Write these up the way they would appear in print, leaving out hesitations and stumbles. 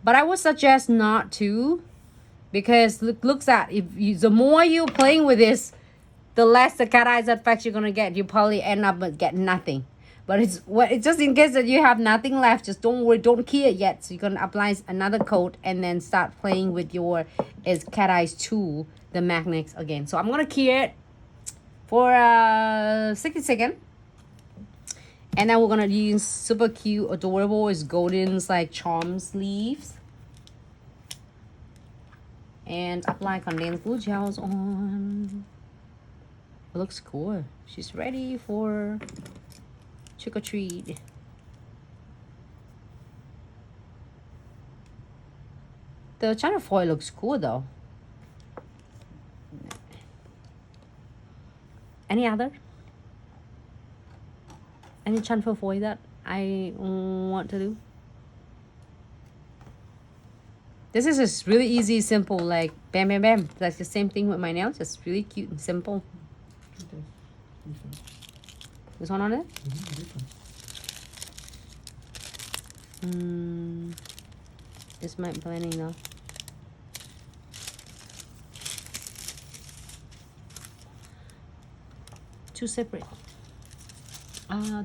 But I would suggest not to, because looks at, if you, the more you playing with this, the less the cat eyes effect you're gonna get. You probably end up with getting nothing. But it's just in case that you have nothing left, just don't worry, don't key it yet. So you're gonna apply another coat and then start playing with your cat eyes tool, the magnets again. So I'm gonna key it for 60 seconds. And then we're gonna use super cute, adorable, is golden's like charm sleeves. And apply condensed blue gels on. It looks cool. She's ready for trick or treat. The China foil looks cool though. Any other? Any China foil that I want to do? This is just really easy, simple, like bam, bam, bam. That's the same thing with my nails. Just really cute and simple. This one on it? This might blending though. Two separate.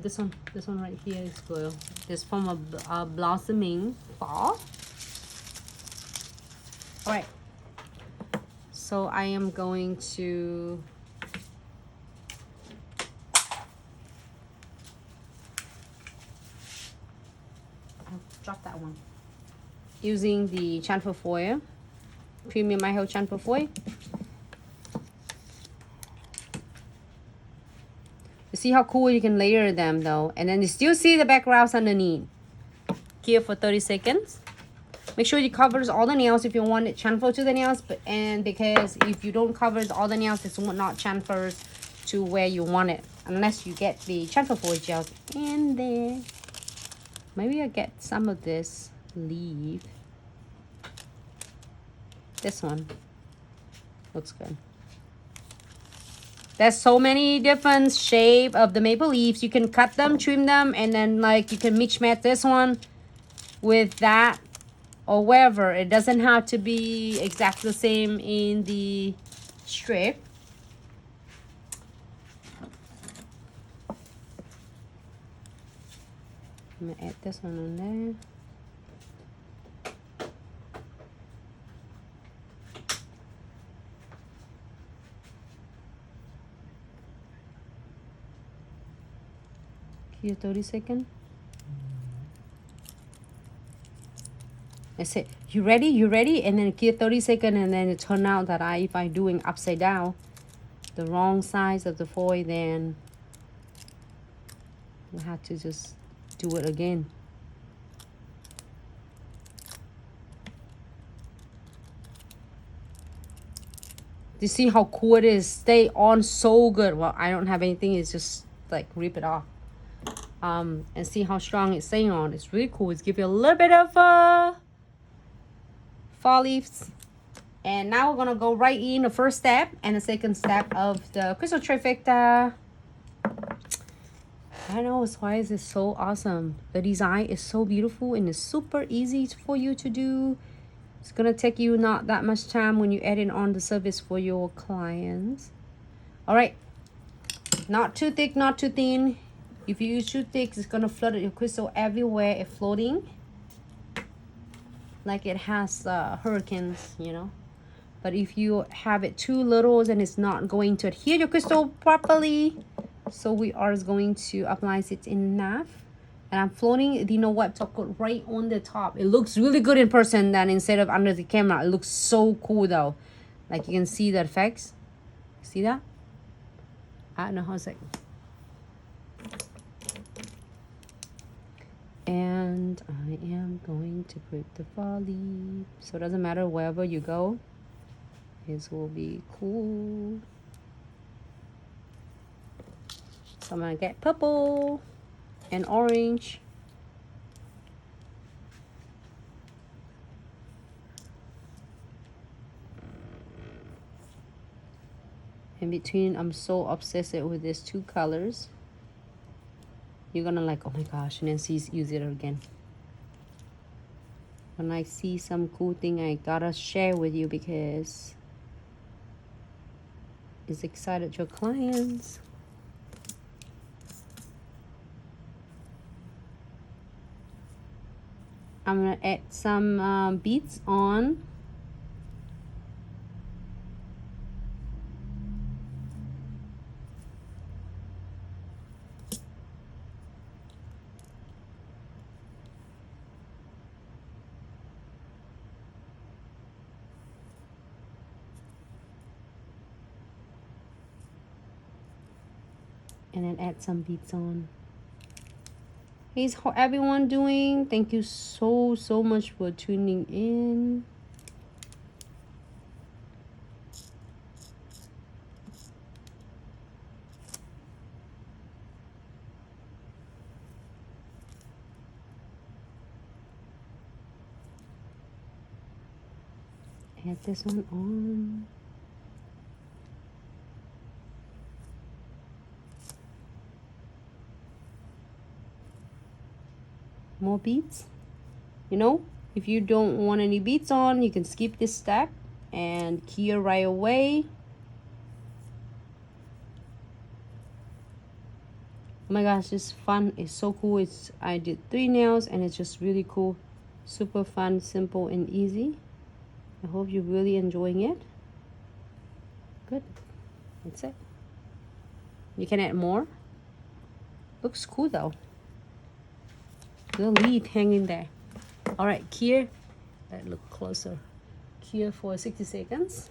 This one right here is glue. This from a blossoming fall. All right. So I am going to drop that one. Using the chamfer foil, premium My Hill chamfer foil. You see how cool you can layer them though, and then you still see the backgrounds underneath. Here for 30 seconds. Make sure you covers all the nails if you want it chamfer to the nails, and because if you don't cover all the nails, it will not chamfer to where you want it unless you get the chamfer foil gels in there. Maybe I get some of this leaf. This one looks good. There's so many different shape of the maple leaves. You can cut them, trim them, and then like you can mix match this one with that or wherever. It doesn't have to be exactly the same in the strip. I'm gonna add this one on there. Here 30 seconds. I say, you ready? You ready? And then give 30 seconds, and then it turn out that if I doing upside down, the wrong size of the foil, then I have to just do it again. You see how cool it is? Stay on so good. Well, I don't have anything. It's just like rip it off. And see how strong it's staying on. It's really cool. It's give you a little bit of fall leaves. And now we're gonna go right in the first step and the second step of the crystal trifecta. I don't know why is it so awesome. The design is so beautiful and it's super easy for you to do. It's gonna take you not that much time when you add it on the service for your clients. All right, not too thick, not too thin. If you use too thick, it's gonna flood your crystal everywhere. It's floating like it has hurricanes, you know. But if you have it too little, then it's not going to adhere your crystal properly. So we are going to apply it enough. And I'm floating the No Wipe Top Coat right on the top. It looks really good in person than instead of under the camera. It looks so cool though. Like you can see the effects. See that? I don't know how it's like. And I am going to put the fall leaf. So it doesn't matter wherever you go. This will be cool. So I'm gonna get purple and orange. In between, I'm so obsessed with these two colors. You're gonna like, oh my gosh, Nancy's use it again. when I see some cool thing, I gotta share with you because it's excited your clients. I'm gonna add some beads on. And then add some beads on. How's everyone doing? Thank you so much for tuning in. Add this one on. More beads. You know, if you don't want any beads on, you can skip this step and key right away. Oh my gosh, it's fun. It's so cool. I did 3 nails and it's just really cool. Super fun, simple, and easy. I hope you're really enjoying it. Good. That's it. You can add more. Looks cool though. Little leaf hanging there. All right, cure. Let's look closer. Cure for 60 seconds.